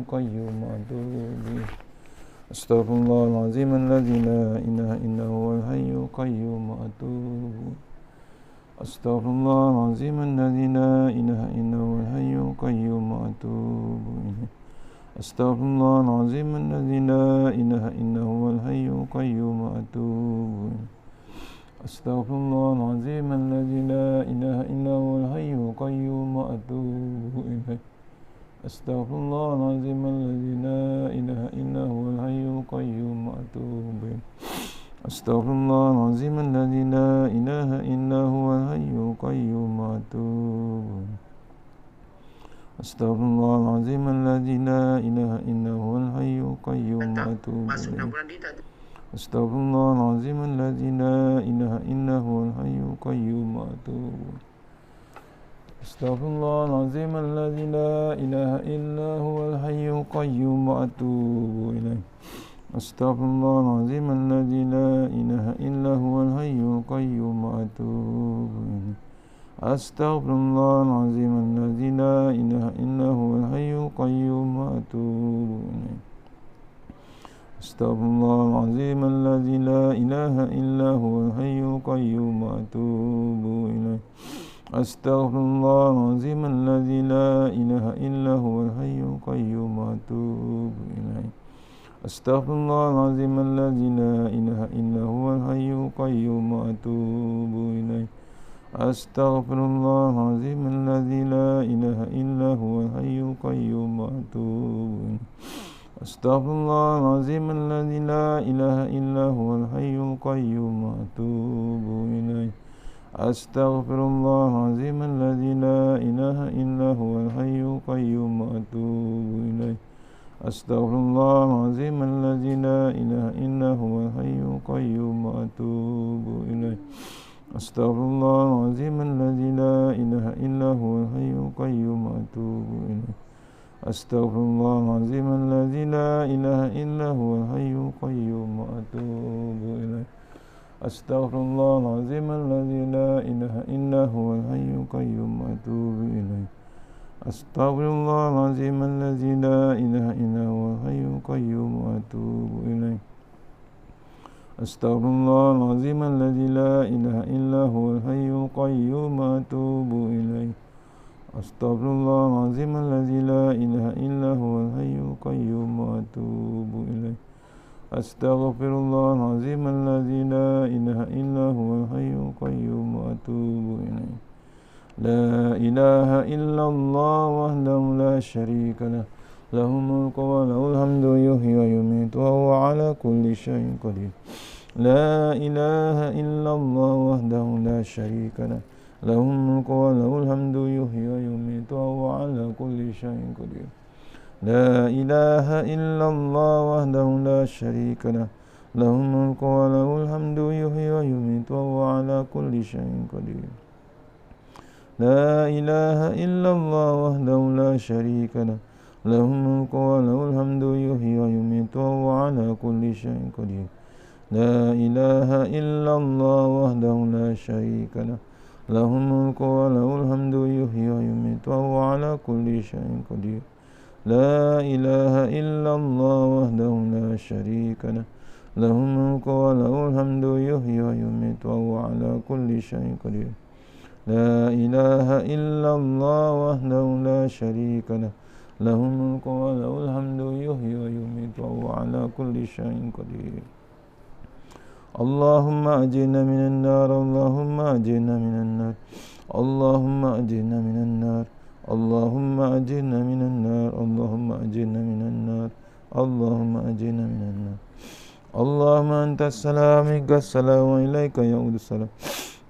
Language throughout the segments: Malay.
القيوم وأتوب إليه أستغفر الله العظيم الذي لا إله إلا هو الحي القيوم وأتوب إليه أستغفر الله العظيم الذي لا إله إلا هو الحي القيوم وأتوب إليه أستغفر الله العظيم الذي لا إله إلا هو الحي القيوم وأتوب إليه أستغفر الله العظيم الذي لا إله إلا هو الحي القيوم وأتوب إليه أستغفر الله العظيم الذي لا إله إلا هو الحي القيوم وأتوب إليه أستغفر الله العظيم الذي لا إله إلا هو الحي القيوم وأتوب إليه أستغفر الله العظيم الذي لا إله إلا هو الحي القيوم وأتوب إليه أستغفر الله العظيم الذي لا إله إلا هو الحي القيوم وأتوب إليه أستغفر الله العظيم الذي لا إله إلا هو الحي القيوم وأتوب إليه أستغفر الله العظيم الذي لا إله إلا هو الحي القيوم وأتوب إليه أستغفر الله العظيم الذي لا إله إلا هو الحي القيوم وأتوب إليه أستغفر الله العظيم الذي لا إله إلا هو الحي القيوم وأتوب إليه أستغفر الله العظيم الذي لا إله إلا هو الحي القيوم وأتوب إليه أستغفر الله العظيم الذي لا إله إلا هو الحي القيوم وأتوب إليه أستغفر الله العظيم الذي لا إله إلا هو الحي القيوم وأتوب إليه أستغفر الله العظيم الذي لا إله إلا هو الحي القيوم وأتوب إليه أستغفر الله العظيم الذي لا إله إلا هو الحي القيوم وأتوب إليه أستغفر الله العظيم الذي لا إله إلا هو الحي القيوم وأتوب إليه أستغفر الله العظيم الذي لا إله إلا هو الحي القيوم وأتوب إليه أستغفر الله العظيم الذي لا إله إلا هو الحي القيوم وأتوب إليه أستغفر الله العظيم الذي لا إله إلا هو الحي القيوم وأتوب إليه أستغفر الله العظيم الذي لا إله إلا هو الحي القيوم وأتوب إليه أستغفر الله العظيم الذي لا إله إلا هو الحي القيوم وأتوب إليه أستغفر الله العظيم الذي لا إله إلا هو الحي القيوم وأتوب إليه أستغفر الله العظيم الذي لا إله إلا هو الحي القيوم وأتوب إليه لا إله إلا الله وحده لا شريك له له الملك وله الحمد يحيي ويميت وهو على كل شيء قدير لا إله إلا الله وحده لا شريك له له الملك وله الحمد يحيي ويميت وهو على كل شيء قدير لا إله إلا الله وحده لا شريك له له الملك وله الحمد يحيي ويميت وهو على كل شيء قدير لا إله إلا الله وحده لا شريك له له الملك وله الحمد يحيي ويميت وهو على كل شيء قدير لا إله إلا الله وحده لا شريك له له الملك وله الحمد يحيي ويميت وهو على كل شيء قدير لا إله إلا الله وحده لا شريك له له الملك وله الحمد يحيي ويميت وهو على كل شيء قدير لا إله إلا الله وحده لا شريك له له الملك وله الحمد يحيي ويميت وهو على كل شيء قدير اللهم أجرنا من النار اللهم أجرنا من النار اللهم أجرنا من النار اللهم أجرنا من النار اللهم أجرنا من النار اللهم أجرنا من النار اللهم أنت السلام منك السلام وإليك يعود السلام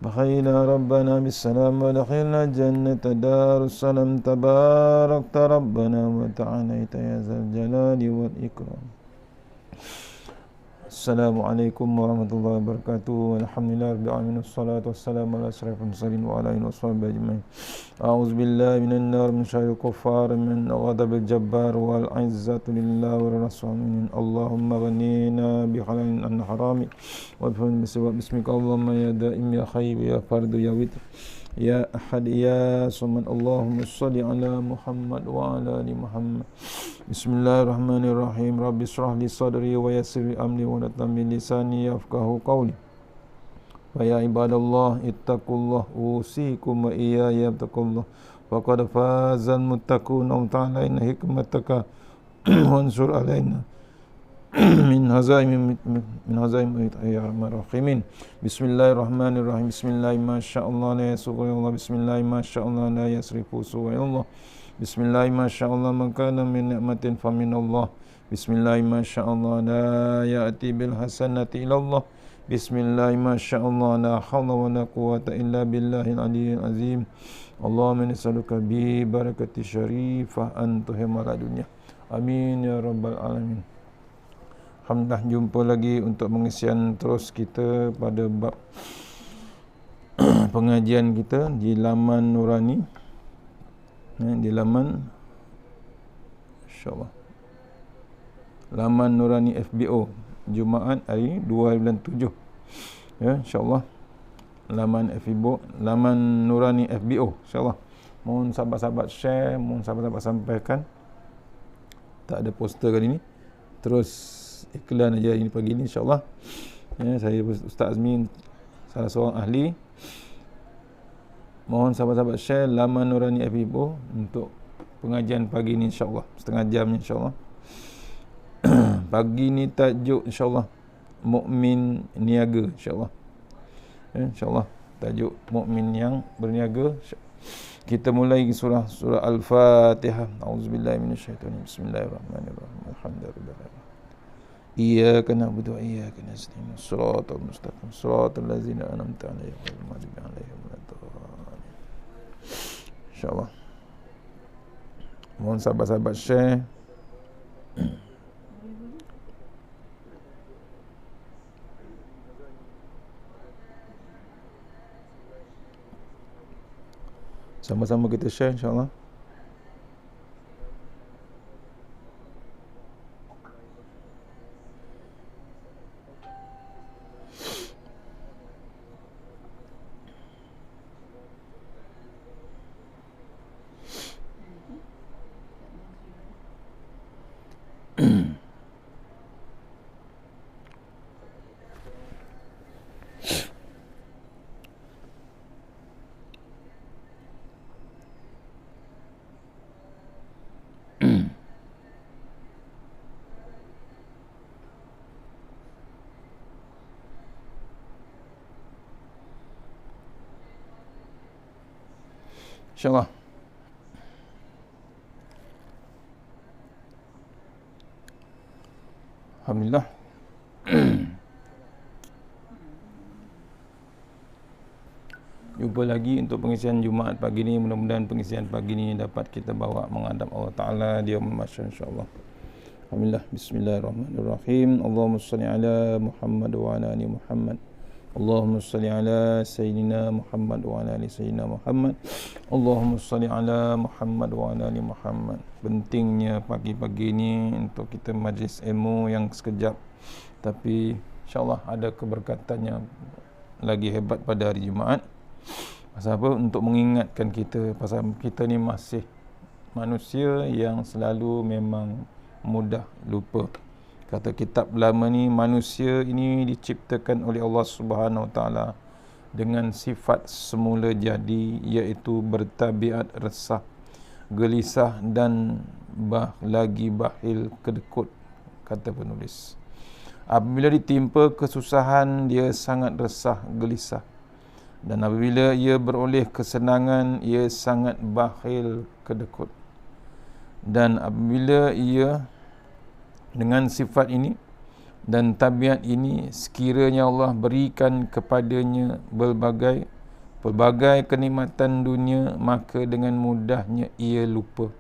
بخينا ربنا بالسلام ودخلنا الجنة دار السلام تباركت ربنا وتعاليت يا ذا الجلال والإكرام Assalamualaikum warahmatullahi wabarakatuh. Alhamdulillah rabbil alamin wassalatu wassalamu ala asyrafil mursalin wa ala alihi washabihi ajmain. A'udzubillahi minan nar min syarril kuffar min ghadabil jabbar wal 'izzatu lillahi wa rasulih. Allahumma ghnina bi halalin an harami wa bi bismika Allahumma ya daim ya khayyib ya fardu ya witr Ya Ahad Ya Samad. Allahumma salli ala Muhammad wa ala ali Muhammad. Bismillahirrahmanirrahim. Rabbi israh li sadri wa yassir li amri wa hlul min lisani yafqahu qawli. Wa ya ibadallah ittaqullah usikum wa iyaya taqullah. Faqad fazal muttaqun wa ta'ala inna hikmataka wansur alaina min hazaim ya arhamar rahimin. Bismillahirrahmanirrahim. Bismillahi masyaallah la yasrifu Allah. Bismillahi masyaallah la yasrifu Allah. Bismillahi masyaallah man kana min ni'matin fa min Allah. Bismillahi masyaallah la ya'ti bil hasanati ila Allah. Bismillahi masyaallah la haula wa la quwwata illa billahil aliyyil azim. Allahumma nas'aluka bi barakati syarifah an tuhimmal dunya. Amin ya rabbal alamin. Alhamdulillah, jumpa lagi untuk pengisian terus kita pada bab pengajian kita di laman Nurani, di laman insyaAllah laman Nurani FBO Jumaat hari 2 bulan 7 ya, insyaAllah laman FBO, laman Nurani FBO insyaAllah. Mohon sahabat-sahabat share, mohon sahabat-sahabat sampaikan. Tak ada poster kali ni, terus iklan aja ini pagi ni insyaAllah ya. Saya Ustaz Azmin, salah seorang ahli. Mohon sahabat-sahabat share laman Nurani FBO untuk pengajian pagi ni insyaAllah, setengah jam insyaAllah. Pagi ni tajuk insyaAllah mukmin niaga insyaAllah ya, insyaAllah tajuk mukmin yang berniaga. Kita mulai surah Al-Fatihah. Auzubillahi minasyaitonir rajim. Bismillahirrahmanirrahim. Alhamdulillah. Iyyaka na'budu wa iyyaka nasta'in. Shiratal mustaqim. Shiratal ladzina an'amta 'alaihim ghairil maghdubi 'alaihim waladdallin. Insyaallah. Mohon sahabat-sahabat share. Sama-sama kita share insyaAllah. InsyaAllah. Alhamdulillah. Jumpa lagi untuk pengisian Jumaat pagi ni. Mudah-mudahan pengisian pagi ni dapat kita bawa menghadap Allah Ta'ala di yaumul mahsyar insyaAllah. Alhamdulillah. Bismillahirrahmanirrahim. Allahumma salli ala Muhammad wa ala ali Muhammad. Allahumma salli ala Sayyidina Muhammad wa ala ali Sayyidina Muhammad. Allahumma salli ala Muhammad wa ala ali Muhammad. Pentingnya pagi-pagi ni untuk kita majlis ilmu yang sekejap, tapi insyaAllah ada keberkatannya lagi hebat pada hari Jumaat. Pasal apa? Untuk mengingatkan kita, pasal kita ni masih manusia yang selalu memang mudah lupa. Kata kitab lama ni, manusia ini diciptakan oleh Allah Subhanahu Wa Taala dengan sifat semula jadi, iaitu bertabiat resah, gelisah dan lagi bakhil, kedekut, kata penulis. Apabila ditimpa kesusahan, dia sangat resah, gelisah. Dan apabila ia beroleh kesenangan, ia sangat bakhil, kedekut. Dan apabila ia dengan sifat ini dan tabiat ini, sekiranya Allah berikan kepadanya pelbagai kenikmatan dunia, maka dengan mudahnya ia lupa,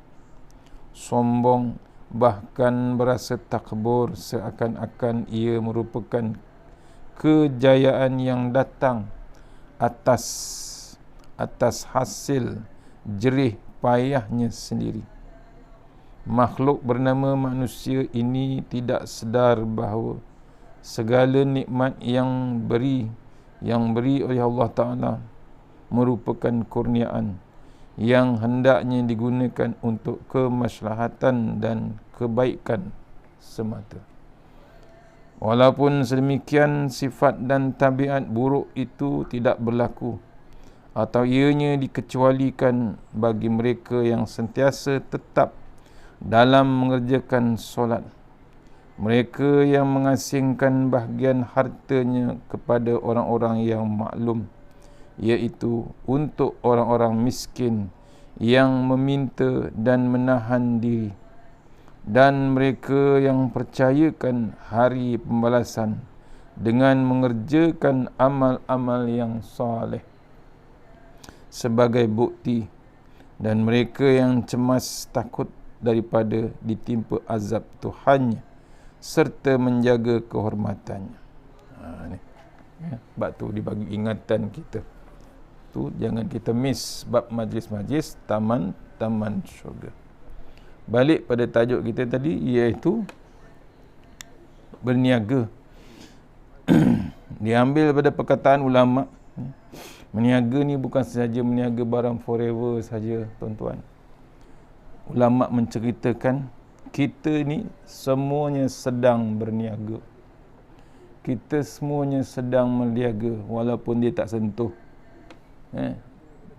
sombong, bahkan berasa takbur, seakan-akan ia merupakan kejayaan yang datang atas hasil jerih payahnya sendiri. Makhluk bernama manusia ini tidak sedar bahawa segala nikmat yang beri oleh Allah Ta'ala merupakan kurniaan yang hendaknya digunakan untuk kemaslahatan dan kebaikan semata. Walaupun sedemikian, sifat dan tabiat buruk itu tidak berlaku atau ianya dikecualikan bagi mereka yang sentiasa tetap dalam mengerjakan solat. Mereka yang mengasingkan bahagian hartanya kepada orang-orang yang maklum, iaitu untuk orang-orang miskin yang meminta dan menahan diri, dan mereka yang percayakan hari pembalasan dengan mengerjakan amal-amal yang soleh sebagai bukti, dan mereka yang cemas takut daripada ditimpa azab Tuhannya serta menjaga kehormatannya. Ni. Sebab tu dibagi ingatan kita. Tu jangan kita miss bab majlis-majlis taman syurga. Balik pada tajuk kita tadi, iaitu berniaga. Diambil pada perkataan ulama. Meniaga ni bukan sahaja meniaga barang forever saja, tuan-tuan. Ulama menceritakan kita ni semuanya sedang berniaga. Kita semuanya sedang berniaga walaupun dia tak sentuh.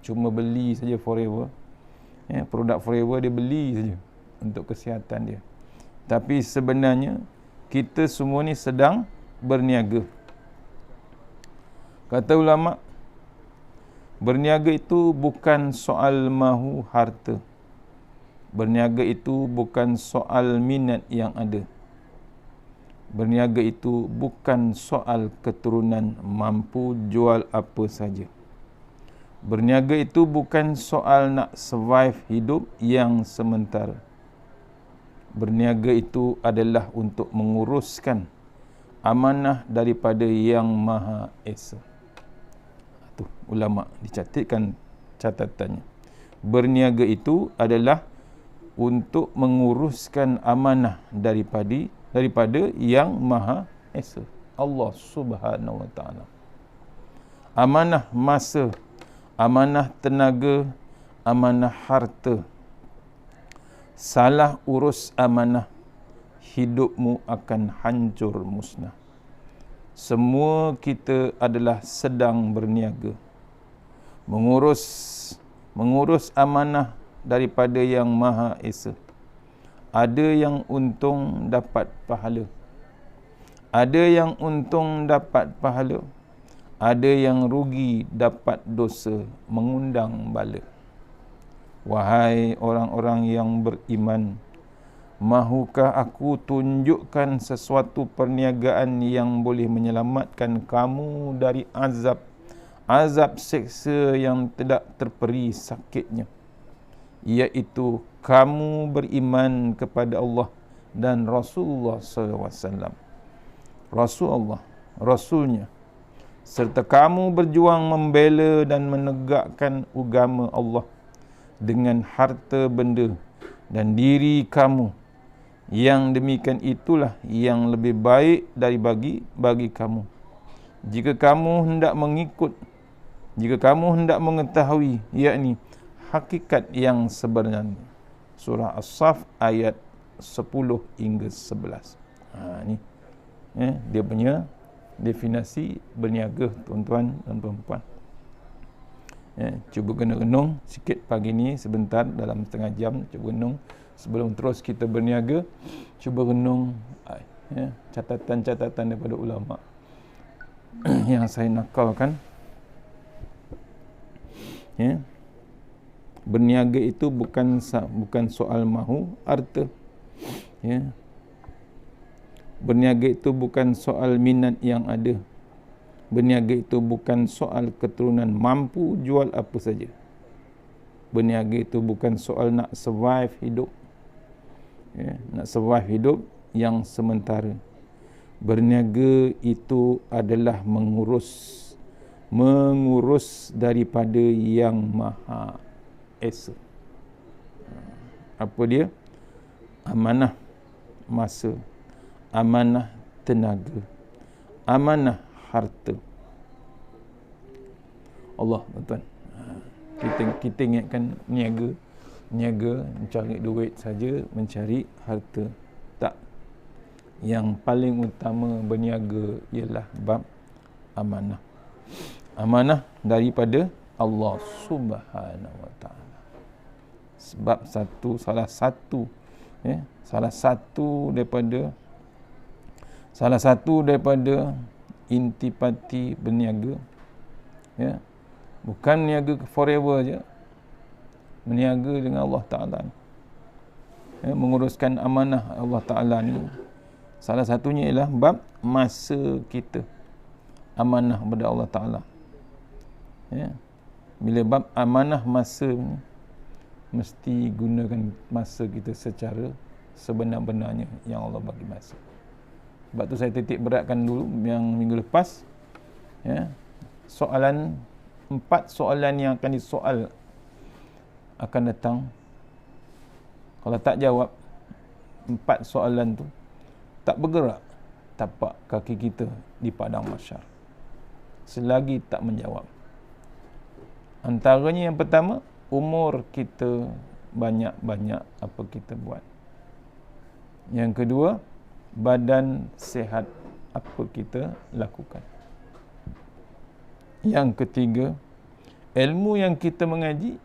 Cuma beli saja forever. Produk forever dia beli saja untuk kesihatan dia. Tapi sebenarnya kita semua ni sedang berniaga. Kata ulama, berniaga itu bukan soal mahu harta. Berniaga itu bukan soal minat yang ada. Berniaga itu bukan soal keturunan mampu jual apa saja. Berniaga itu bukan soal nak survive hidup yang sementara. Berniaga itu adalah untuk menguruskan amanah daripada Yang Maha Esa. Tu ulama dicatatkan catatannya. Berniaga itu adalah untuk menguruskan amanah daripada Yang Maha Esa, Allah Subhanahu Wa Taala. Amanah masa, amanah tenaga, amanah harta. Salah urus amanah, hidupmu akan hancur musnah. Semua kita adalah sedang berniaga. Mengurus amanah daripada Yang Maha Esa. Ada yang untung dapat pahala. Ada yang untung dapat pahala. Ada yang rugi dapat dosa mengundang bala. Wahai orang-orang yang beriman, mahukah aku tunjukkan sesuatu perniagaan yang boleh menyelamatkan kamu dari azab seksa yang tidak terperi sakitnya, iaitu kamu beriman kepada Allah dan Rasulullah SAW, Rasulullah, Rasulnya, serta kamu berjuang membela dan menegakkan agama Allah dengan harta benda dan diri kamu. Yang demikian itulah yang lebih baik bagi kamu. Jika kamu hendak mengetahui, yakni hakikat yang sebenarnya. Surah As-Saff ayat 10 hingga 11. Ni dia punya definisi berniaga, tuan-tuan dan puan-puan. Cuba kena renung sikit pagi ni sebentar, dalam setengah jam cuba renung sebelum terus kita berniaga. Cuba renung catatan-catatan daripada ulama yang saya nakalkan. Berniaga itu bukan soal mahu harta. Berniaga itu bukan soal minat yang ada. Berniaga itu bukan soal keturunan mampu jual apa saja. Berniaga itu bukan soal nak survive hidup. Nak survive hidup yang sementara. Berniaga itu adalah mengurus daripada Yang Maha Esa. Apa dia? Amanah masa, amanah tenaga, amanah harta. Allah, tuan-tuan, Kita ingatkan niaga mencari duit saja, mencari harta. Tak. Yang paling utama berniaga ialah bab amanah. Amanah daripada Allah Subhanahu Wa Taala. Sebab salah satu daripada intipati berniaga, ya, bukan berniaga forever je, berniaga dengan Allah Ta'ala, ya, menguruskan amanah Allah Ta'ala ni, salah satunya ialah bab masa kita, amanah kepada Allah Ta'ala, ya. Bila bab amanah masa ni, mesti gunakan masa kita secara sebenar-benarnya yang Allah bagi masa. Sebab tu saya titik beratkan dulu yang minggu lepas, ya, 4 soalan yang akan disoal akan datang. Kalau tak jawab 4 soalan tu, tak bergerak tapak kaki kita di padang mahsyar selagi tak menjawab. Antaranya yang pertama, umur kita banyak-banyak apa kita buat. Yang kedua, badan sihat apa kita lakukan. Yang ketiga, ilmu yang kita mengaji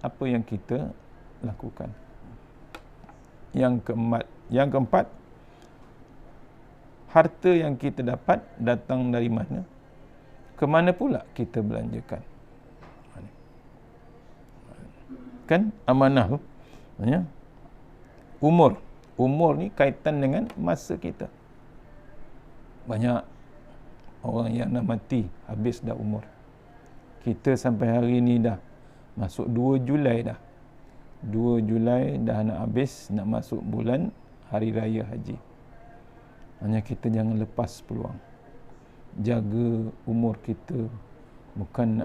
apa yang kita lakukan. Yang keempat, harta yang kita dapat datang dari mana? Ke mana pula kita belanjakan? Kan amanah tu, ya. Umur ni kaitan dengan masa kita. Banyak orang yang dah mati, habis dah umur. Kita sampai hari ni dah masuk 2 Julai dah. 2 Julai dah nak habis, nak masuk bulan Hari Raya Haji. Hanya kita jangan lepas peluang. Jaga umur kita. Bukan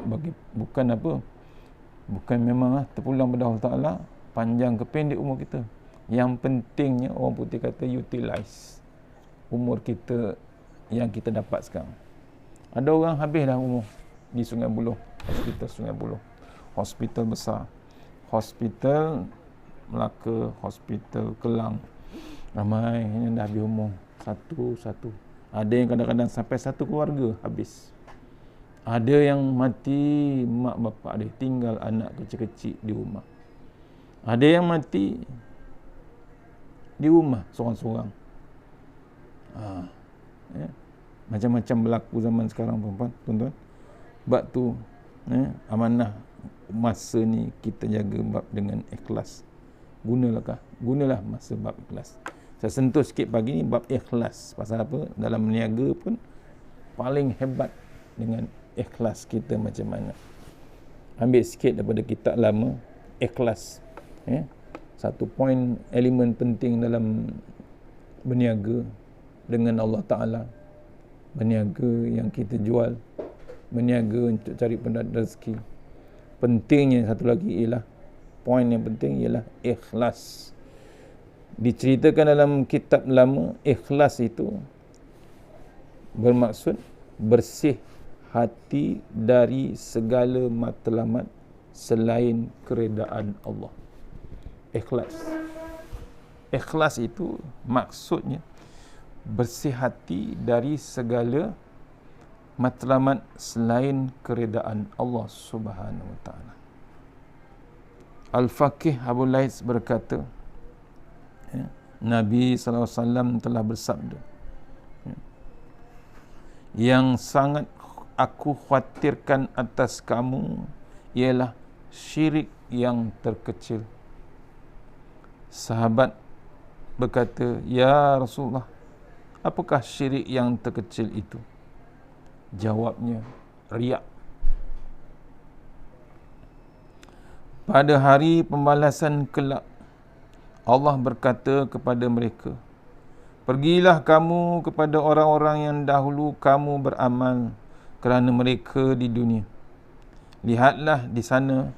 memang terpulang pada Allah Ta'ala, panjang ke pendek umur kita. Yang pentingnya orang putih kata utilize umur kita yang kita dapat sekarang. Ada orang habis dah umur di Sungai Buloh, hospital Sungai Buloh, hospital besar, hospital Melaka, hospital Kelang. Ramai yang dah habis umur satu. Ada yang kadang-kadang sampai satu keluarga habis. Ada yang mati mak bapak dia, tinggal anak kecil-kecil di rumah. Ada yang mati di rumah seorang-seorang. Ya. Macam-macam berlaku zaman sekarang, tuan-tuan. Bab tu, amanah masa ni kita jaga bab dengan ikhlas. Gunalah masa bab ikhlas. Saya sentuh sikit pagi ni bab ikhlas. Pasal apa? Dalam berniaga pun paling hebat dengan ikhlas kita macam mana. Ambil sikit daripada kitab lama, ikhlas. Ya. Satu poin elemen penting dalam berniaga dengan Allah Ta'ala. Berniaga yang kita jual, berniaga untuk cari rezeki. Pentingnya satu lagi ialah, poin yang penting ialah ikhlas. Diceritakan dalam kitab lama, ikhlas itu bermaksud bersih hati dari segala matlamat selain keredaan Allah. Ikhlas itu maksudnya bersih hati dari segala matlamat selain keredaan Allah Subhanahu Wa Taala. Al-Faqih Abu Laits berkata, ya, Nabi SAW telah bersabda, ya, yang sangat aku khawatirkan atas kamu ialah syirik yang terkecil. Sahabat berkata, ya Rasulullah, apakah syirik yang terkecil itu? Jawabnya, riak. Pada hari pembalasan kelak, Allah berkata kepada mereka, pergilah kamu kepada orang-orang yang dahulu kamu beramal kerana mereka di dunia. Lihatlah di sana,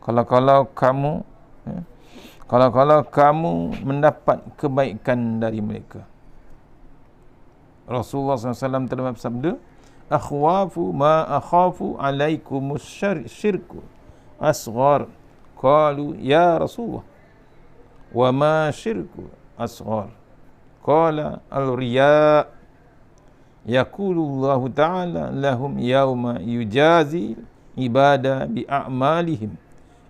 kalau kamu mendapat kebaikan dari mereka. Rasulullah SAW telah bersabda, akhwafu ma akhafu alaikumus syirku asghar. Qalu ya Rasulullah, wa ma syirku asghar? Qala al-riya. Yaqulullahu ta'ala lahum yawma yujazi ibada bi a'malihim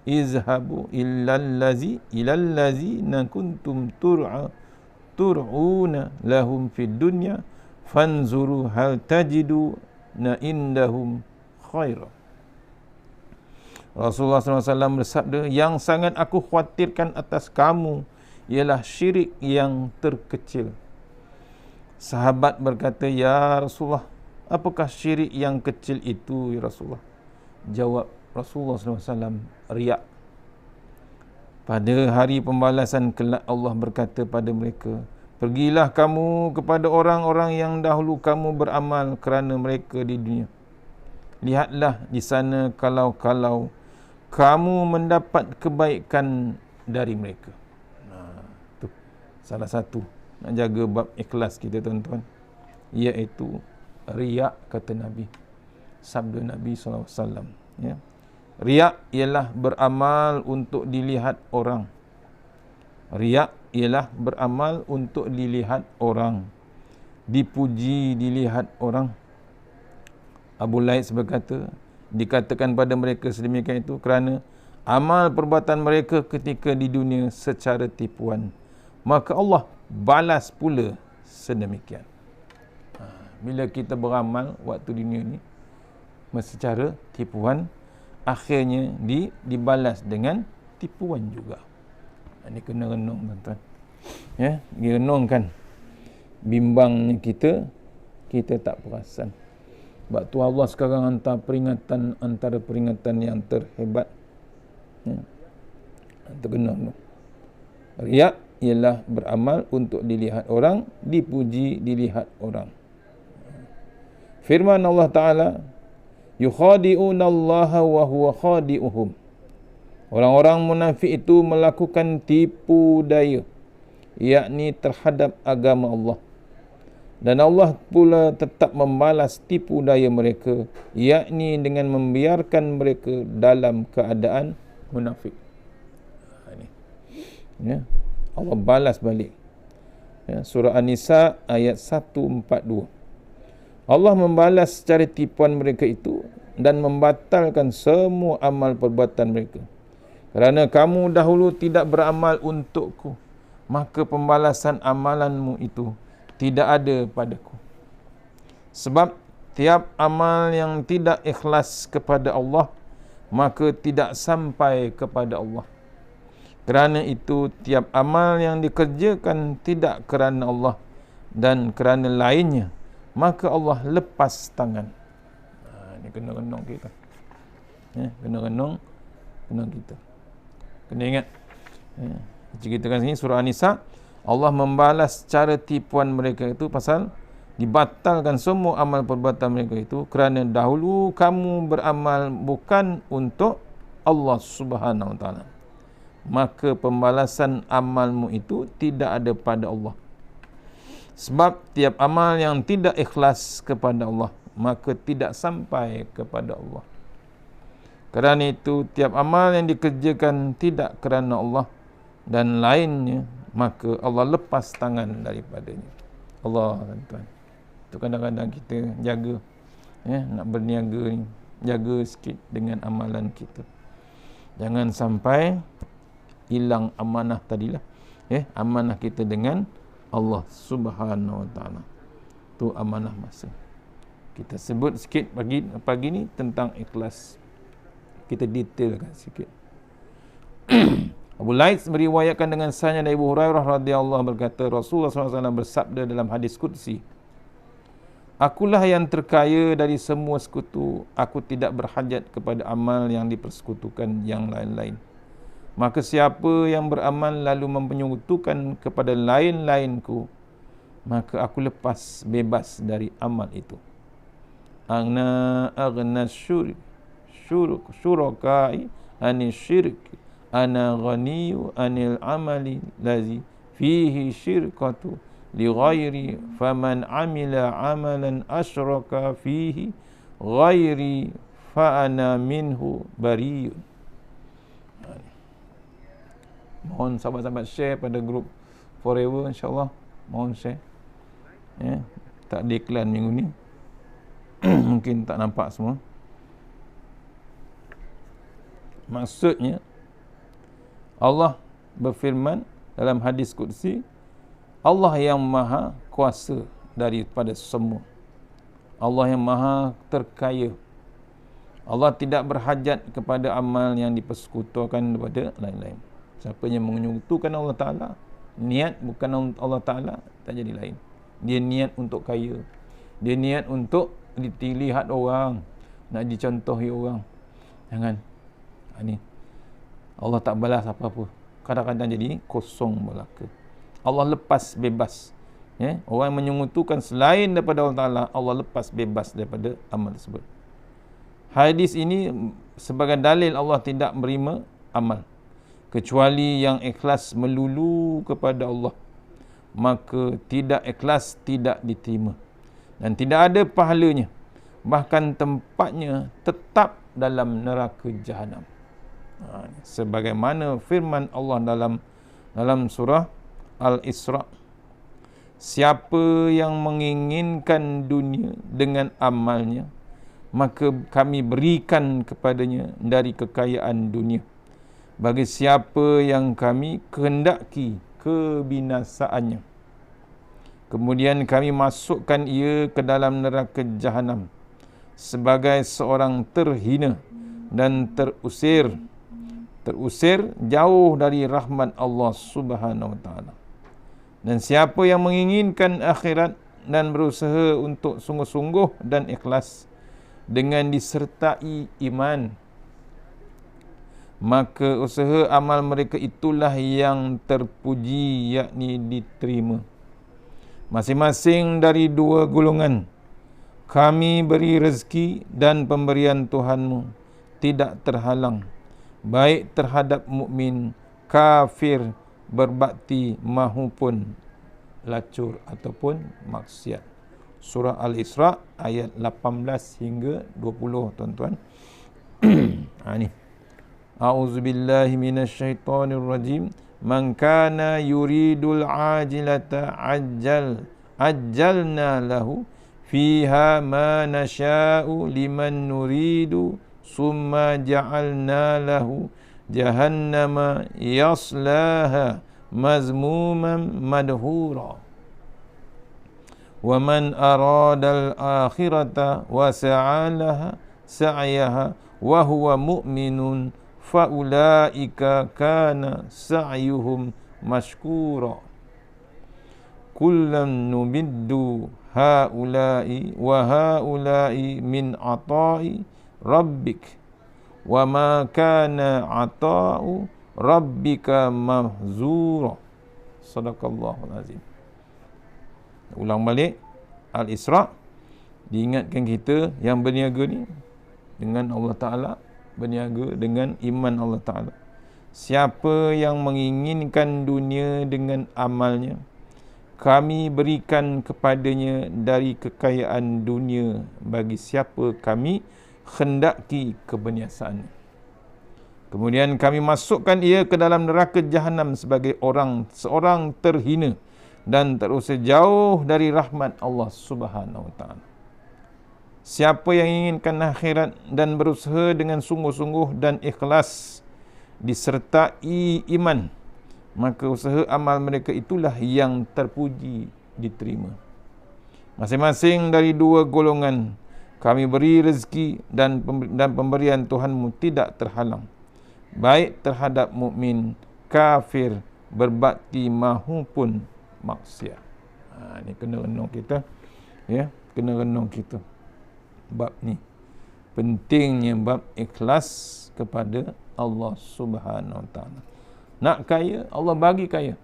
izhabu ilallazi kuntum tur'una lahum fid dunya fanzuru hal tajidu na indahum khaira. Rasulullah SAW bersabda, yang sangat aku khawatirkan atas kamu ialah syirik yang terkecil. Sahabat berkata, ya Rasulullah, apakah syirik yang kecil itu ya Rasulullah? Jawab Rasulullah SAW, riak. Pada hari pembalasan kelak Allah berkata pada mereka, pergilah kamu kepada orang-orang yang dahulu kamu beramal kerana mereka di dunia. Lihatlah di sana kalau kamu mendapat kebaikan dari mereka. Itu salah satu nak jaga bab ikhlas kita tuan-tuan, iaitu riak, kata Nabi, sabda Nabi SAW, ya. Riak ialah beramal untuk dilihat orang. Riak ialah beramal untuk dilihat orang, dipuji dilihat orang. Abu Laits berkata, dikatakan pada mereka sedemikian itu kerana amal perbuatan mereka ketika di dunia secara tipuan, maka Allah balas pula sedemikian. Bila kita beramal waktu dunia ni secara tipuan, akhirnya dibalas dengan tipuan juga. Ini kena renung tuan-tuan, ya, direnungkan. Bimbangnya kita tak perasan. Sebab tu Allah sekarang hantar peringatan, antara peringatan yang terhebat, ya. Terkena renung. Riak ialah beramal untuk dilihat orang, dipuji dilihat orang. Firman Allah Ta'ala, yukhadi'una Allah wa huwa khadi'uhum. Orang-orang munafik itu melakukan tipu daya, yakni terhadap agama Allah. Dan Allah pula tetap membalas tipu daya mereka, yakni dengan membiarkan mereka dalam keadaan munafik. Ya, Allah balas balik. Ya, surah An-Nisa ayat 142. Allah membalas secara tipuan mereka itu dan membatalkan semua amal perbuatan mereka. Kerana kamu dahulu tidak beramal untukku, maka pembalasan amalanmu itu tidak ada padaku. Sebab tiap amal yang tidak ikhlas kepada Allah, maka tidak sampai kepada Allah. Kerana itu, tiap amal yang dikerjakan tidak kerana Allah dan kerana lainnya, maka Allah lepas tangan. Ini kena renung kita. Ya, kena renung kita. Kena ingat. Ya, ceritakan sini surah An-Nisa, Allah membalas cara tipuan mereka itu pasal dibatalkan semua amal perbuatan mereka itu kerana dahulu kamu beramal bukan untuk Allah Subhanahu Wa Taala, maka pembalasan amalmu itu tidak ada pada Allah. Sebab tiap amal yang tidak ikhlas kepada Allah, maka tidak sampai kepada Allah. Kerana itu, tiap amal yang dikerjakan tidak kerana Allah dan lainnya, maka Allah lepas tangan daripadanya. Allah, tuan-tuan. Itu kadang-kadang kita jaga, ya, nak berniaga ni, jaga sikit dengan amalan kita. Jangan sampai hilang amanah tadilah, amanah kita dengan Allah Subhanahu Wa Taala. Tu amanah masa. Kita sebut sikit pagi ni tentang ikhlas. Kita detailkan sikit. Abu Laits meriwayatkan dengan sanad dari Abu Hurairah radhiyallahu berkata, Rasulullah SAW bersabda dalam hadis qudsi, akulah yang terkaya dari semua sekutu. Aku tidak berhajat kepada amal yang dipersekutukan yang lain-lain. Maka siapa yang beramal lalu mempenyekutukan kepada lain-lainku, maka aku lepas bebas dari amal itu. Aghna syurakai anil syirk, ana ghaniyu anil amali lazi fihi syirkatu li ghairi, faman amila amalan asyraka fihi ghairi fa ana minhu bariyun. Mohon sahabat-sahabat share pada grup Forever, insyaAllah. Mohon share. Ya. Tak ada iklan minggu ni. Mungkin tak nampak semua. Maksudnya, Allah berfirman dalam hadis Qudsi, Allah yang maha kuasa daripada semua. Allah yang maha terkaya. Allah tidak berhajat kepada amal yang dipersekutukan kepada lain-lain. Siapa yang menyekutukan Allah Ta'ala, niat bukan Allah Ta'ala, tak jadi lain. Dia niat untuk kaya. Dia niat untuk dilihat orang, nak dicontohi orang. Jangan. Ini Allah tak balas apa-apa. Kadang-kadang jadi kosong belaka. Allah lepas bebas. Ya? Orang yang menyekutukan selain daripada Allah Ta'ala, Allah lepas bebas daripada amal tersebut. Hadis ini sebagai dalil Allah tidak menerima amal kecuali yang ikhlas melulu kepada Allah. Maka tidak ikhlas tidak diterima dan tidak ada pahalanya, bahkan tempatnya tetap dalam neraka jahanam. Sebagaimana firman Allah dalam surah Al-Isra, siapa yang menginginkan dunia dengan amalnya, maka kami berikan kepadanya dari kekayaan dunia. Bagi siapa yang kami kehendaki kebinasaannya, kemudian kami masukkan ia ke dalam neraka jahanam sebagai seorang terhina dan terusir jauh dari rahmat Allah Subhanahu wa taala. Dan siapa yang menginginkan akhirat dan berusaha untuk sungguh-sungguh dan ikhlas dengan disertai iman, maka usaha amal mereka itulah yang terpuji, yakni diterima. Masing-masing dari dua golongan kami beri rezeki dan pemberian Tuhanmu tidak terhalang, baik terhadap mukmin, kafir, berbakti mahupun lacur ataupun maksiat. Surah Al-Isra ayat 18 hingga 20, tuan-tuan. Ini. A'udzubillahi minasyaitonir rajim. Man kana yuridul ajilata ajjalna lahu fiha ma nasha'u liman nuridu summa ja'alna lahu jahannama yaslaha mazmuman madhura. Wa man aradal akhirata wa sa'alaha sa'yaha wa huwa mu'minun fa ulaika kana sa'yuhum mashkura. Kullam numiddu haula'i wa haula'i min ata'i rabbik wa ma kana ata'u rabbika mahzura. Sadaqallahul azim. Ulang balik Al-Isra, diingatkan kita yang berniaga ni dengan Allah Ta'ala, berniaga dengan iman Allah Ta'ala. Siapa yang menginginkan dunia dengan amalnya, kami berikan kepadanya dari kekayaan dunia bagi siapa kami khendaki keberniasaannya. Kemudian kami masukkan ia ke dalam neraka jahanam sebagai seorang terhina dan terusir jauh dari rahmat Allah Subhanahu wa taala. Siapa yang inginkan akhirat dan berusaha dengan sungguh-sungguh dan ikhlas disertai iman, maka usaha amal mereka itulah yang terpuji diterima. Masing-masing dari dua golongan kami beri rezeki dan pemberian Tuhanmu tidak terhalang, baik terhadap mukmin, kafir, berbakti mahupun maksiat. Ini kena renung kita, ya, kena renung kita. Bab ni pentingnya bab ikhlas kepada Allah Subhanahu wa taala. Nak kaya, Allah bagi kaya.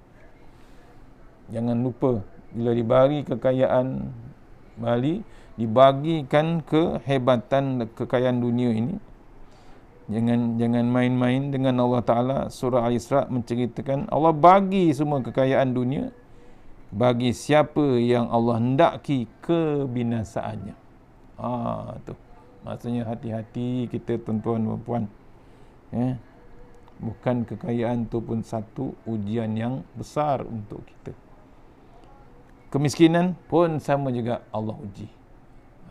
Jangan lupa bila dibagi kekayaan, dibagikan kehebatan kekayaan dunia ini, jangan main-main dengan Allah Ta'ala. Surah Al-Isra menceritakan Allah bagi semua kekayaan dunia bagi siapa yang Allah hendaki kebinasaannya. Tu maksudnya hati-hati kita, tuan-tuan dan puan, ya. Bukan kekayaan tu pun satu ujian yang besar untuk kita. Kemiskinan pun sama juga Allah uji.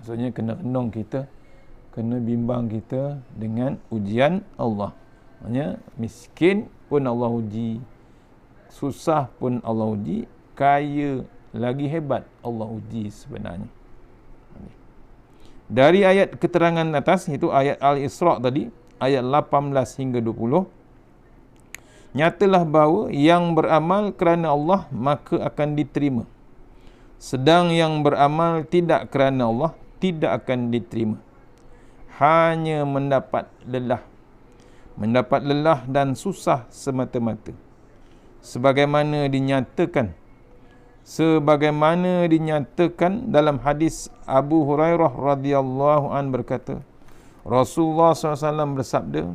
Maksudnya kena renung kita, kena bimbang kita dengan ujian Allah. Maksudnya miskin pun Allah uji, susah pun Allah uji, kaya lagi hebat Allah uji sebenarnya. Dari ayat keterangan atas, itu ayat Al-Isra' tadi, ayat 18 hingga 20, nyatalah bahawa yang beramal kerana Allah maka akan diterima. Sedang yang beramal tidak kerana Allah tidak akan diterima. Hanya mendapat lelah. Mendapat lelah dan susah semata-mata. Sebagaimana dinyatakan dalam hadis Abu Hurairah radhiyallahu an berkata, Rasulullah SAW bersabda,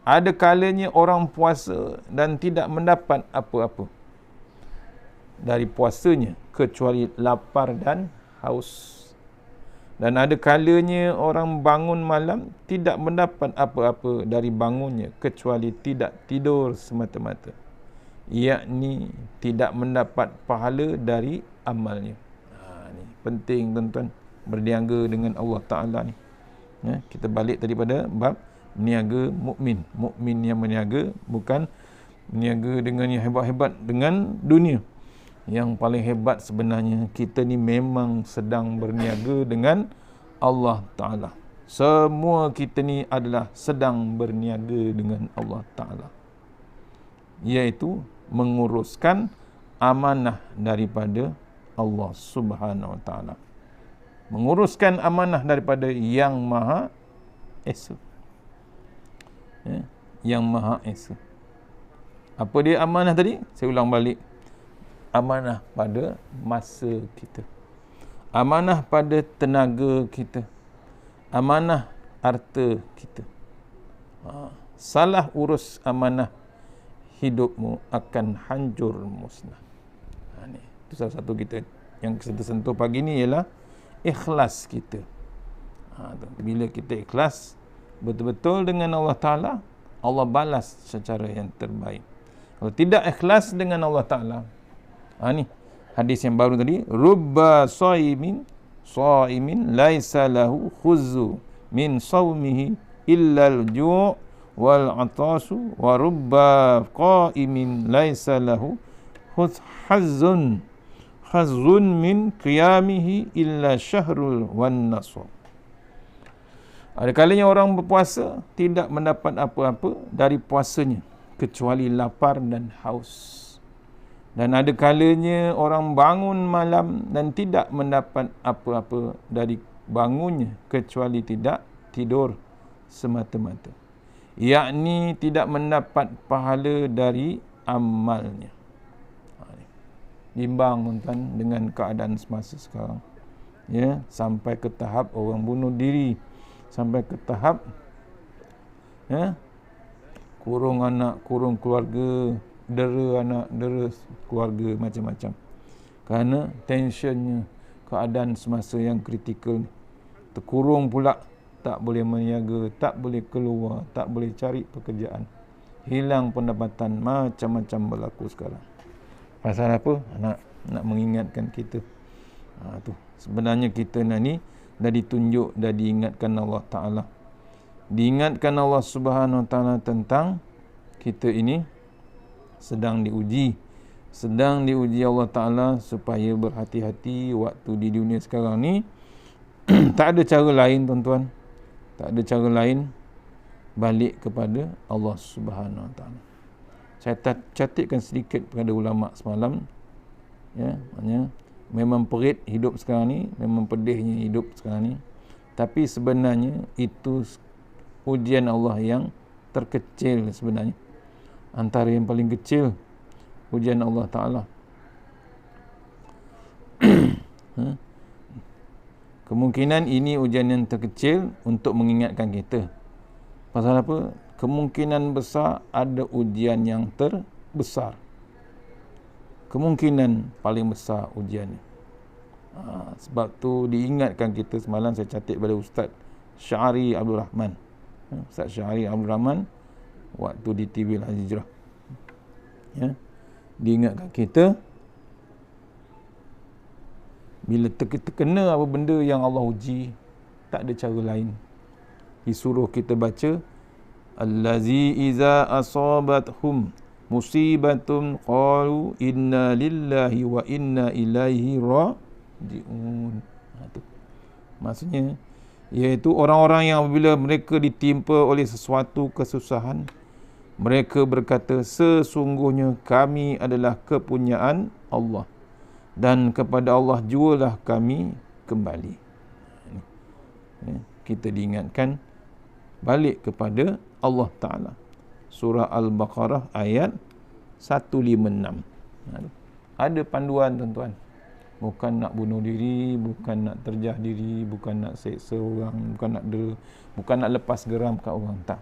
ada kalanya orang puasa dan tidak mendapat apa-apa dari puasanya kecuali lapar dan haus. Dan ada kalanya orang bangun malam tidak mendapat apa-apa dari bangunnya kecuali tidak tidur semata-mata, yakni tidak mendapat pahala dari amalnya. Ni penting tuan-tuan, berniaga dengan Allah Ta'ala ni. Kita balik daripada bab meniaga mukmin. Mukmin yang meniaga, bukan meniaga dengan yang hebat-hebat dengan dunia. Yang paling hebat sebenarnya kita ni memang sedang berniaga dengan Allah Ta'ala. Semua kita ni adalah sedang berniaga dengan Allah Ta'ala, iaitu menguruskan amanah daripada Allah Subhanahu Wa Ta'ala, menguruskan amanah daripada Yang Maha Esa. Yang Maha Esa. Apa dia amanah tadi? Saya ulang balik. Amanah pada masa kita, amanah pada tenaga kita, amanah harta kita. Salah urus amanah, hidupmu akan hancur musnah. Itu salah satu kita yang kita sentuh pagi ni ialah ikhlas kita. Bila kita ikhlas betul-betul dengan Allah Ta'ala, Allah balas secara yang terbaik. Kalau tidak ikhlas dengan Allah Ta'ala, ni hadis yang baru tadi, rubba saimin laisa lahu khuzzu min saumihi illa al-ju' wal 'atasu wa rubba qaimin laisa lahu hazzun min qiyamihi illa syahrul wan nasr. Ada kalanya orang berpuasa tidak mendapat apa-apa dari puasanya kecuali lapar dan haus. Dan ada kalanya orang bangun malam dan tidak mendapat apa-apa dari bangunnya kecuali tidak tidur semata-mata, yakni tidak mendapat pahala dari amalnya. Bimbang tuan-tuan dengan keadaan semasa sekarang, sampai ke tahap orang bunuh diri, sampai ke tahap kurung anak, kurung keluarga, dera anak, dera keluarga, macam-macam. Kerana tensionnya, keadaan semasa yang kritikal ni. Terkurung pula, tak boleh meniaga, tak boleh keluar, tak boleh cari pekerjaan, hilang pendapatan, macam-macam berlaku sekarang. Pasal apa? Nak mengingatkan kita. Tu sebenarnya kita ni dah ditunjuk, dah diingatkan Allah Ta'ala, diingatkan Allah Subhanahu Wa Ta'ala tentang kita ini sedang diuji Allah Ta'ala supaya berhati-hati waktu di dunia sekarang ni. Tak ada cara lain tuan-tuan, tak ada cara lain balik kepada Allah Subhanahu Wa Ta'ala. Saya catatkan sedikit kepada ulama semalam, maknanya memang perit hidup sekarang ni, memang pedihnya hidup sekarang ni, tapi sebenarnya itu ujian Allah yang terkecil sebenarnya, antara yang paling kecil ujian Allah Ta'ala. Kemungkinan ini ujian yang terkecil untuk mengingatkan kita. Pasal apa? Kemungkinan besar ada ujian yang terbesar. Kemungkinan paling besar ujiannya. Sebab tu diingatkan kita semalam, saya catat pada Ustaz Syahri Abdul Rahman. Ustaz Syahri Abdul Rahman waktu di TV Al-Hijrah. Ya. Diingatkan kita bila terkena apa benda yang Allah uji, tak ada cara lain. Disuruh kita baca allazi iza asabathum musibatun qalu inna lillahi wa inna ilaihi raji'un. Itu maksudnya, iaitu orang-orang yang apabila mereka ditimpa oleh sesuatu kesusahan, mereka berkata, sesungguhnya kami adalah kepunyaan Allah dan kepada Allah jualah kami kembali. Kita diingatkan balik kepada Allah Ta'ala. Surah Al-Baqarah ayat 156. Ada panduan, tuan-tuan. Bukan nak bunuh diri, bukan nak terjah diri, bukan nak seksa orang, bukan nak lepas geram kat orang, tak.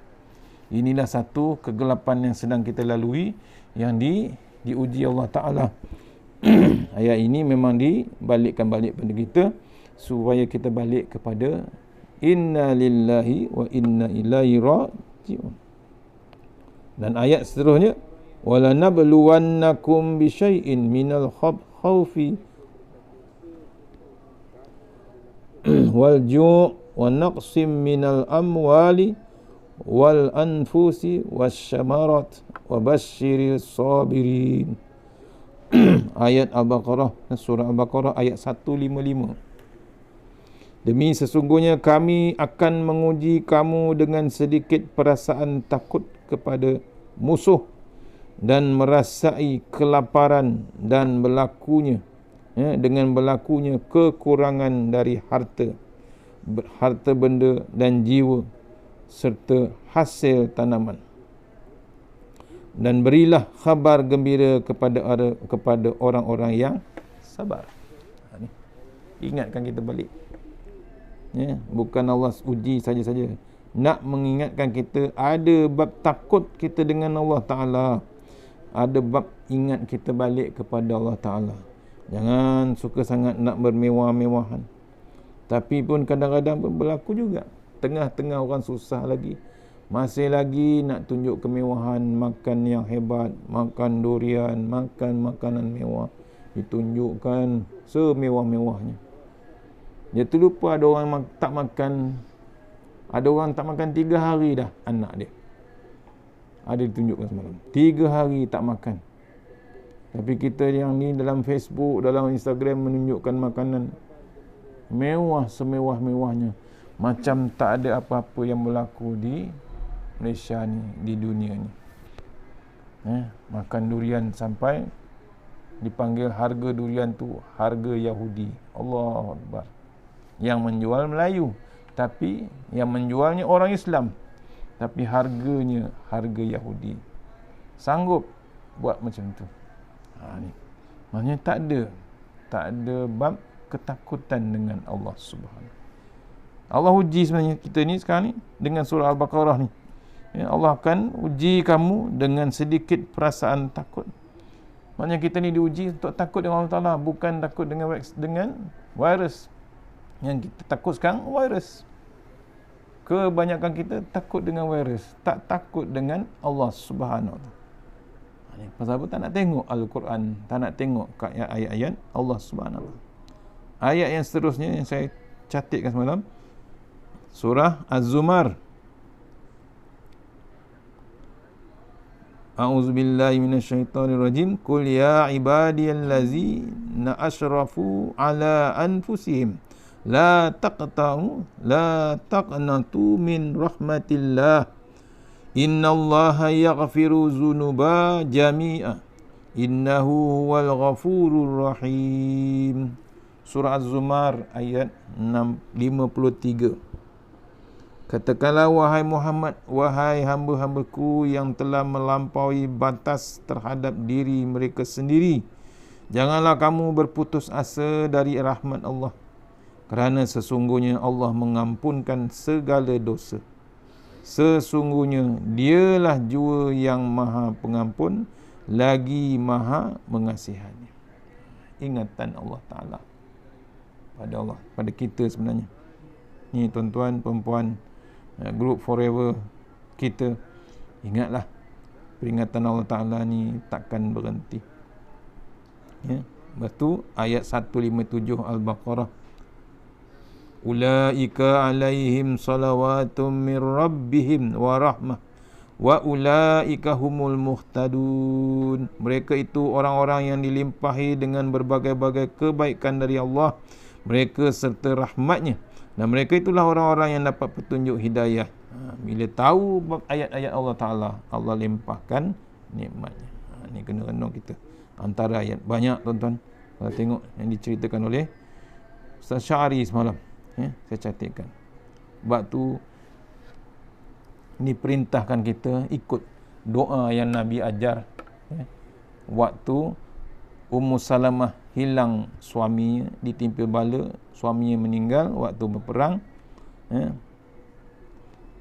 Inilah satu kegelapan yang sedang kita lalui, yang diuji Allah Ta'ala. Ayat ini memang dibalikkan balik pada kita supaya kita balik kepada inna lillahi wa inna ilaihi raji'un. Dan ayat seterusnya, wala nabluwannakum bi syai'in minal khawfi wal ju' wa naqsim minal amwali wal anfusi wasyamarat wa basyiril sabirin. Ayat Al-Baqarah, surah Al-Baqarah ayat 155. Demi sesungguhnya kami akan menguji kamu dengan sedikit perasaan takut kepada musuh dan merasai kelaparan dan dengan berlakunya kekurangan dari harta benda dan jiwa serta hasil tanaman. Dan berilah khabar gembira kepada orang-orang yang sabar. Ingatkan kita balik. Ya, bukan Allah uji saja-saja. Nak mengingatkan kita, ada bab takut kita dengan Allah Ta'ala. Ada bab ingat kita balik kepada Allah Ta'ala. Jangan suka sangat nak bermewah-mewahan. Tapi pun kadang-kadang berlaku juga. Tengah-tengah orang susah lagi, masih lagi nak tunjuk kemewahan, makan yang hebat, makan durian, makan makanan mewah, ditunjukkan semewah-mewahnya. Dia terlupa ada orang tak makan 3 hari dah anak dia. Ada ditunjukkan semalam. 3 hari tak makan. Tapi kita yang ni dalam Facebook, dalam Instagram menunjukkan makanan mewah semewah-mewahnya. Macam tak ada apa-apa yang berlaku di Malaysia ni, di dunia ni. Makan durian sampai dipanggil harga durian tu harga Yahudi. Allahu Akbar. Yang menjual Melayu, tapi yang menjualnya orang Islam, tapi harganya harga Yahudi. Sanggup buat macam tu. Ni maknanya tak ada bab ketakutan dengan Allah Subhanahu. Allah uji sebenarnya kita ni sekarang ni dengan surah Al-Baqarah ni. Ya, Allah akan uji kamu dengan sedikit perasaan takut. Maknanya kita ni diuji untuk takut dengan Allah Ta'ala, bukan takut dengan virus. Yang kita takut sekarang virus. Kebanyakan kita takut dengan virus, tak takut dengan Allah Subhanahu. Pasal apa? Tak nak tengok Al-Quran, tak nak tengok ayat-ayat Allah Subhanahu. Ayat yang seterusnya yang saya catatkan semalam, surah Az-Zumar. A'udzubillahi minasyaitonirrajim. Qul ya ibadiyallazina asyrafu ala anfusihim la taqnatu min rahmatillah. Innallaha yaghfiru dzunuba jami'a. Innahu huwal ghafurur rahim. Surah Az-Zumar ayat 53. Katakanlah wahai Muhammad, wahai hamba-hambaku yang telah melampaui batas terhadap diri mereka sendiri, janganlah kamu berputus asa dari rahmat Allah, kerana sesungguhnya Allah mengampunkan segala dosa. Sesungguhnya dialah jua yang maha pengampun, lagi maha mengasihani. Ingatan Allah Ta'ala pada Allah, pada kita sebenarnya. Ni tuan-tuan, perempuan, group forever kita, Ingatlah, peringatan Allah Ta'ala ni takkan berhenti. Ya. Lepas tu ayat 157 Al-Baqarah, ulaika alaihim salawatum min rabbihim wa rahmah wa ulaika humul muhtadun. Mereka itu orang-orang yang dilimpahi dengan berbagai-bagai kebaikan dari Allah mereka serta rahmatnya, dan mereka itulah orang-orang yang dapat petunjuk hidayah. Bila tahu ayat-ayat Allah Ta'ala, Allah limpahkan nikmatnya. Ni kena renung kita. Antara ayat banyak tuan-tuan, kalau tengok yang diceritakan oleh Ustaz Syari semalam, saya catatkan. Sebab tu ni perintahkan kita ikut doa yang Nabi ajar. Waktu Ummu Salamah hilang suaminya, ditimpa bala, suaminya meninggal waktu berperang,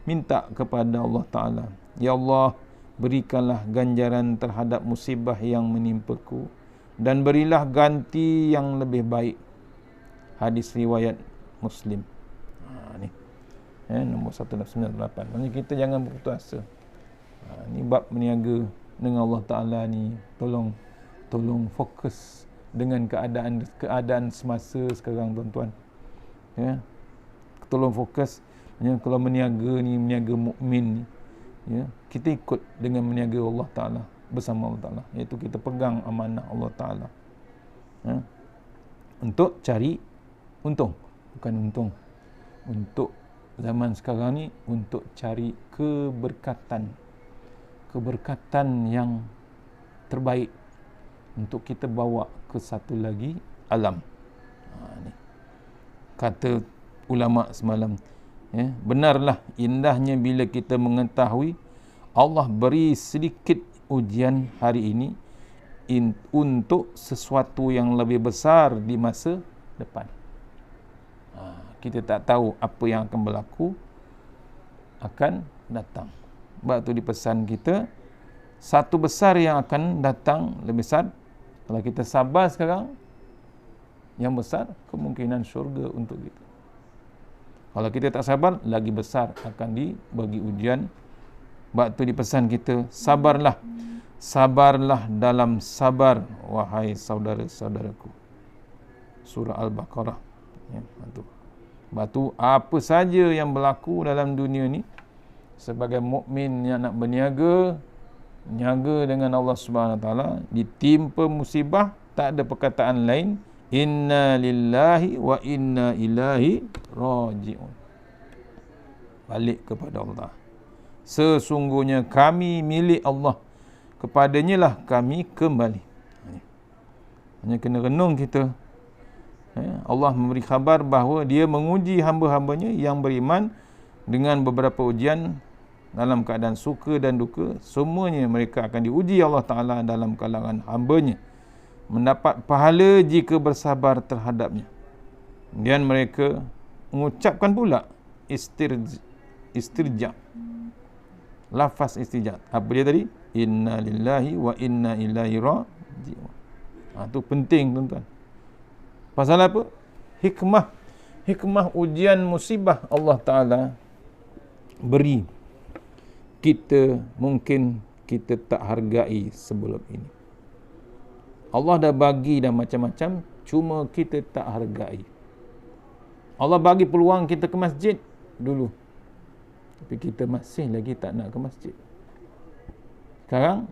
minta kepada Allah Ta'ala, ya Allah, berikanlah ganjaran terhadap musibah yang menimpaku dan berilah ganti yang lebih baik. Hadis riwayat Muslim. Ni nombor 1998. Maksudnya kita jangan berputus asa. Ni bab berniaga dengan Allah Ta'ala ni, tolong fokus dengan keadaan semasa sekarang tuan-tuan. Tolong fokus. Kalau berniaga ni, berniaga mukmin ni, kita ikut dengan berniaga Allah Ta'ala, bersama Allah Ta'ala, iaitu kita pegang amanah Allah Ta'ala untuk cari untung, bukan untung untuk zaman sekarang ni, untuk cari keberkatan yang terbaik untuk kita bawa ke satu lagi alam. Ni kata ulama semalam, benarlah indahnya bila kita mengetahui Allah beri sedikit ujian hari ini untuk sesuatu yang lebih besar di masa depan. Kita tak tahu apa yang akan berlaku, akan datang. Sebab tu dipesan kita, satu besar yang akan datang lebih besar. Kalau kita sabar sekarang, yang besar kemungkinan syurga untuk kita. Kalau kita tak sabar, lagi besar akan dibagi ujian. Sebab tu dipesan kita, sabarlah dalam sabar, wahai saudara-saudaraku. Surah Al-Baqarah. Sebab tu apa saja yang berlaku dalam dunia ni, sebagai mukmin yang nak berniaga dengan Allah Subhanahu Wa Taala, ditimpa musibah, tak ada perkataan lain, inna lillahi wa inna ilaihi raji'un. Balik kepada Allah. Sesungguhnya kami milik Allah, kepadanya lah kami kembali. Hanya kena renung kita. Allah memberi khabar bahawa Dia menguji hamba-hambanya yang beriman dengan beberapa ujian dalam keadaan suka dan duka. Semuanya mereka akan diuji Allah Ta'ala dalam kalangan hambanya, mendapat pahala jika bersabar terhadapnya. Kemudian mereka mengucapkan pula istirja. Lafaz istirja. Apa dia tadi? Inna lillahi wa inna ilaihi raji'un. Itu penting tuan-tuan. Pasal apa? Hikmah ujian musibah Allah Ta'ala beri kita, mungkin kita tak hargai sebelum ini. Allah dah bagi dah macam-macam, cuma kita tak hargai. Allah bagi peluang kita ke masjid dulu, tapi kita masih lagi tak nak ke masjid. Sekarang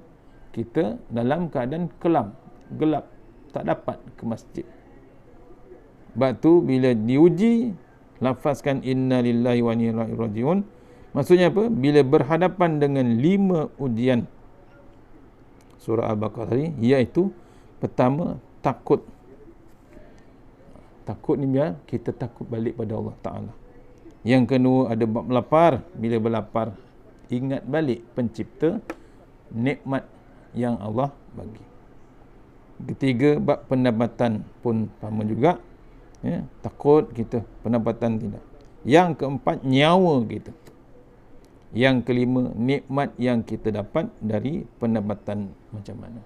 kita dalam keadaan kelam, gelap, tak dapat ke masjid. Sebab tu bila diuji, lafazkan inna lillahi wa inna ilaihi raji'un. Maksudnya apa? Bila berhadapan dengan 5 ujian surah Al-Baqarah tadi, iaitu pertama, takut. Takut ni biar kita takut balik pada Allah Ta'ala. Yang kedua, ada bab lapar. Bila berlapar, ingat balik pencipta, nikmat yang Allah bagi. Ketiga, bab pendapatan pun sama juga. Takut kita pendapatan tidak. Yang keempat, nyawa kita. Yang kelima, nikmat yang kita dapat dari pendapatan macam mana.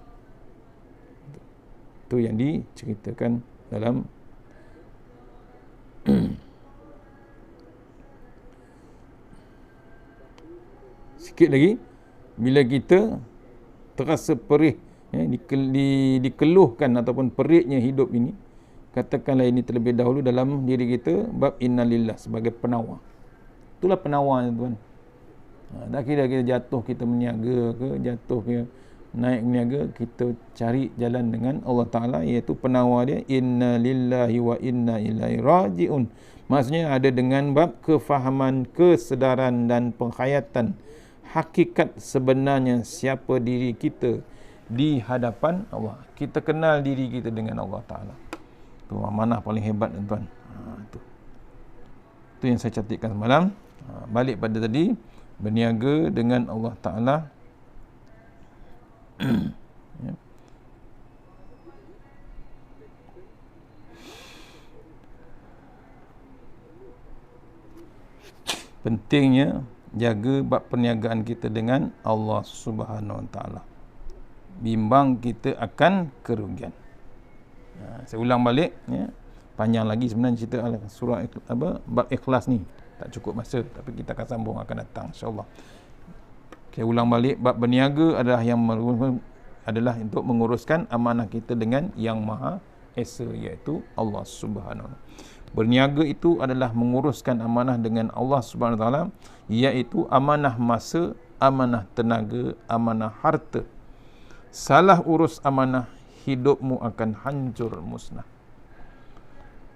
Itu yang diceritakan dalam sikit lagi. Bila kita terasa perih, dikeluhkan ataupun perihnya hidup ini, katakanlah ini terlebih dahulu dalam diri kita, bab innalillah sebagai penawar. Itulah penawarnya tuan. Tak kira kita jatuh, kita meniaga ke, jatuh ke naik meniaga, kita cari jalan dengan Allah Ta'ala, iaitu penawar dia inna lillahi wa inna ilaihi raji'un. Maksudnya ada dengan bab kefahaman, kesedaran dan penghayatan hakikat sebenarnya siapa diri kita di hadapan Allah. Kita kenal diri kita dengan Allah Ta'ala. Itu amanah paling hebat tuan. Itu yang saya catatkan semalam. Balik pada tadi, berniaga dengan Allah Ta'ala. Ya. Pentingnya jaga bab perniagaan kita dengan Allah Subhanahu Wa Taala. Bimbang kita akan kerugian. Saya ulang balik, ya. Panjang lagi sebenarnya cerita surah bab ikhlas ni. Tak cukup masa, tapi kita akan sambung akan datang insya-Allah. Okay, ulang balik, bab berniaga adalah untuk menguruskan amanah kita dengan Yang Maha Esa, iaitu Allah Subhanahu Wa Taala. Berniaga itu adalah menguruskan amanah dengan Allah Subhanahu Wa Taala, iaitu amanah masa, amanah tenaga, amanah harta. Salah urus amanah, hidupmu akan hancur musnah.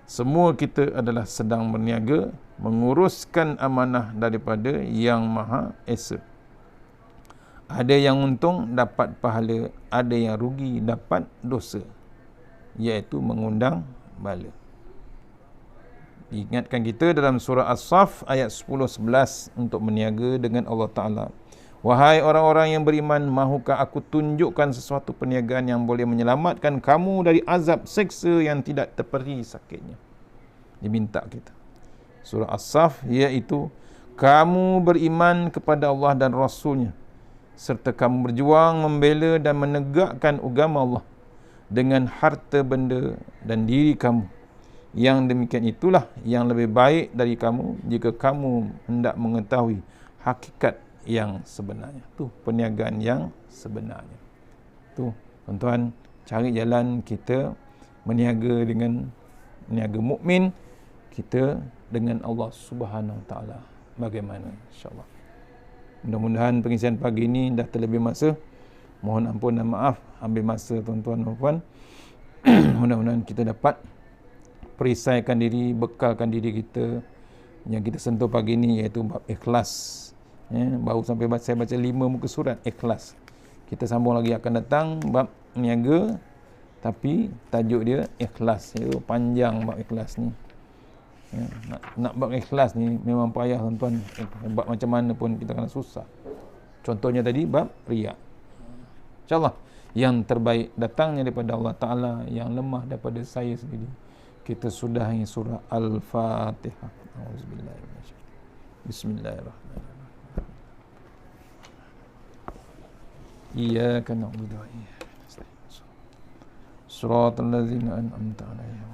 Semua kita adalah sedang berniaga menguruskan amanah daripada Yang Maha Esa. Ada yang untung dapat pahala, ada yang rugi dapat dosa, iaitu mengundang bala. Diingatkan kita dalam surah As-Saff ayat 10-11 untuk berniaga dengan Allah Ta'ala. Wahai orang-orang yang beriman, mahukah aku tunjukkan sesuatu perniagaan yang boleh menyelamatkan kamu dari azab seksa yang tidak terperi sakitnya? Diminta kita. Surah As-Saff, iaitu kamu beriman kepada Allah dan Rasulnya, serta kamu berjuang membela dan menegakkan agama Allah dengan harta benda dan diri kamu. Yang demikian itulah yang lebih baik dari kamu jika kamu hendak mengetahui hakikat yang sebenarnya. Tu perniagaan yang sebenarnya. Tu tuan-tuan, cari jalan kita berniaga dengan niaga mukmin kita dengan Allah Subhanahu Wa Taala. Bagaimana insya-Allah. Mudah-mudahan pengisian pagi ini dah terlebih masa. Mohon ampun dan maaf ambil masa tuan-tuan dan puan. Mudah-mudahan kita dapat perisaikan diri, bekalkan diri kita yang kita sentuh pagi ini, iaitu bab ikhlas. Baru sampai saya baca 5 muka surat ikhlas. Kita sambung lagi akan datang bab niaga, tapi tajuk dia ikhlas. Itu panjang bab ikhlas ni. Nak bab ikhlas ni memang payah tuan-tuan. Bab macam mana pun kita akan susah. Contohnya tadi bab riak. InsyaAllah yang terbaik datangnya daripada Allah Ta'ala, yang lemah daripada saya sendiri. Kita sudahi surah Al-Fatihah. Bismillahirrahmanirrahim. Iyyaka na'budu wa iyyaka nasta'in. Shiratal ladzina an'amta 'alaihim.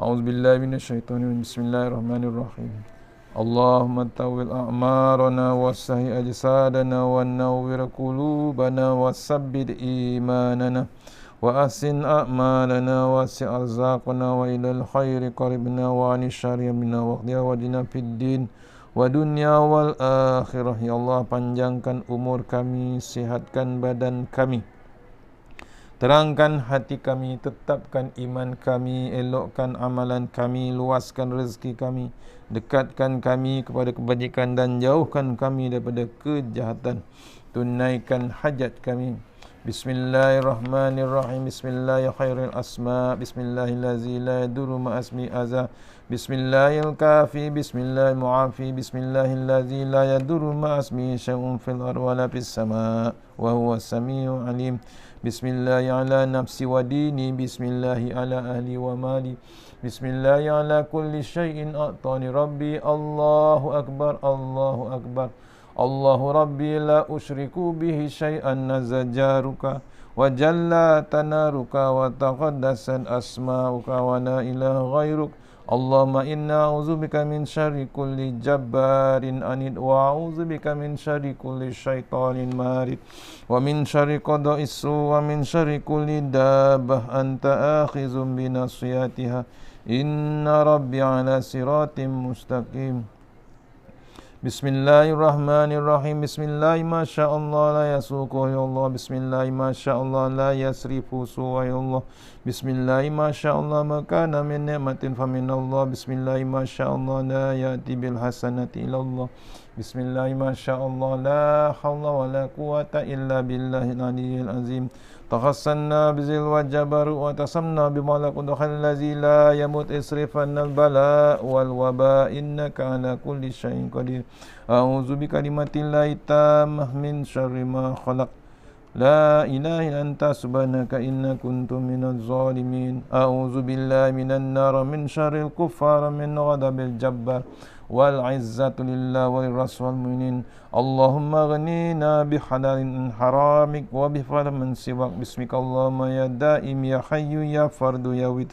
A'udzu billahi minasyaitonir rajim. Bismillahirrahmanirrahim. Allahumma tawil a'marana wassahi ajsadana wa nawwir qulubana wasabbit imanana wa asin a'malana wasi' arzaqana wa ilal khairi qaribna wa anil syarri minna wa qdiya wajina fid din wa dunya wal akhirah. Ya Allah, panjangkan umur kami, sihatkan badan kami, terangkan hati kami, tetapkan iman kami, elokkan amalan kami, luaskan rezeki kami, dekatkan kami kepada kebajikan dan jauhkan kami daripada kejahatan. Tunaikan hajat kami. Bismillahirrahmanirrahim. Bismillahirrahmanirrahim. Asma. Bismillahillazi la yadurru ma'asmi azza. Bismillahil kafi. Bismillahil mu'afi. Bismillahillazi la yadurru ma'asmi syai'un fil ardi wa la fis sama' wa huwa samiu alim. Bismillahi ala nafsi wa dini. Bismillahi ala ahli wa mali. Bismillahi ala kulli syai'in a'tani rabbi. Allahu akbar, Allahu akbar. Allahu rabbi la usyriku bihi syai'an nazajaruka wa jalla tanaruka wa taqaddasat asma'uka wa la ilaha ghairuk. Allahumma inna a'udzubika min syarri kulli jabbarin anid wa a'udzubika min syarri kulli syaitanin marid wa min syarri qada'is su wa min syarri kulli dabbah anta akhizum binasiyatiha inna rabbi ala siratim mustaqim. Bismillahirrahmanirrahim. Bismillahi masyaallah la yasuqu ya Allah. Bismillahi masyaallah la yasrifu su'a ya Allah. Bismillahi masyaallah ma kana min ni'matin fa min Allah. Bismillahi masyaallah la ya'ti bil hasanati ila Allah. Bismillahi masyaallah la haula wa la quwata illa billahil aliyyil azim. Takhassanna bizil wajabaru wa tasamna bimalakul khallazi la yamut isrifanna al-bala wal waba innaka ala kulli syai'in qadir. A'udzu bikalimatillahi tammah min syarri ma khalaq. La ilaha illa anta subhanaka inna kuntu minaz zalimin. A'udzu billahi minan nar min syarril kuffar min ghadabil jabbar. Wal izzatu lillah wal rasul mu'minin. Allahumma ghnina bihalalin haramik wa bifadlan siwak. Bismika Allahumma ya daim ya hayyu ya fardu ya wid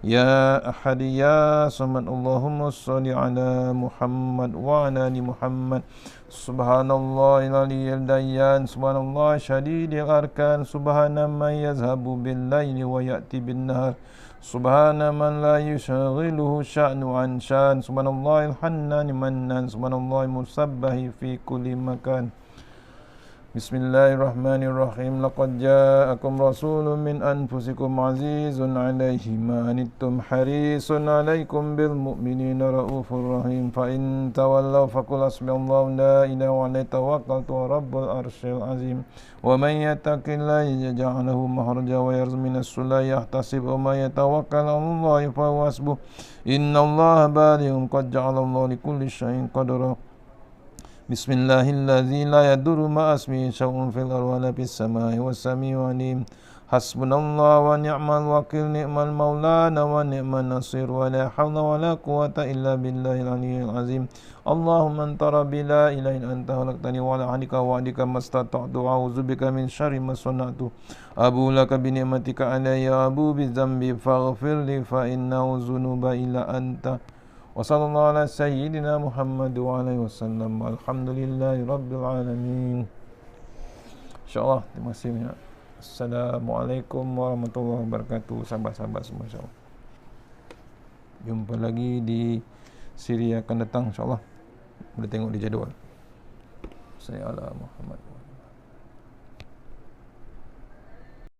ya ahad ya samad. Allahumma shalli ala Muhammad wa ala ali Muhammad. Subhanallahil aliyyil dayyan, subhanallah syadidil arkan, subhana man yazhabu bil laili wa ya'ti bin nahar, subhana man la yushaghiluhu sya'nu an syan, subhanallahil hannan mannan, subhanallahil musabbahi fi kulli makan. Bismillahirrahmanirrahim. Laqad ja'akum rasulun min anfusikum azizun 'alaihi ma anittum harisun 'alaikum bil mu'minina raufur rahim. Fa in tawallaw faqul hasbiyallahu la ilaha illa tawakkaltu wa rabbul arsyil azim. Wa man yattaqillaha yaj'al lahu makhraja wa yarzuqhu minas sulai yahtasib wa man yatawakkal 'alallahi fa huwa hasbuh. Innallaha balighun qad ja'ala Allahu likulli syai'in qadara. Bismillahirrahmanirrahim. La yadurru ma'asmi syai'un fil ardi wa la fis samai was-sami'ul 'alim. Hasbunallahu wa ni'mal wakil, ni'mal maulana wa ni'man nasir, wa la hawla wa la quwata illa billahil aliyyil azim. Allahumma anta rabbi la ilaha illa anta khalaqtani wa ala ahdika wa ahdika mastata'tu wa a'udzu bika min syarri ma sana'tu. Abu laka bi ni'matika alayya abu bi dzambi faghfir li fa innahu dzunuba illa anta. Wa sallallahu ala sayyidina Muhammad wa alaihi wasallam. Alhamdulillahi rabbil alamin. InsyaAllah. Terima kasih. Assalamualaikum warahmatullahi wabarakatuh. Sahabat-sahabat semua, insyaAllah. Jumpa lagi di siri akan datang, insyaAllah. Boleh tengok di jadual. Saya ala Muhammad.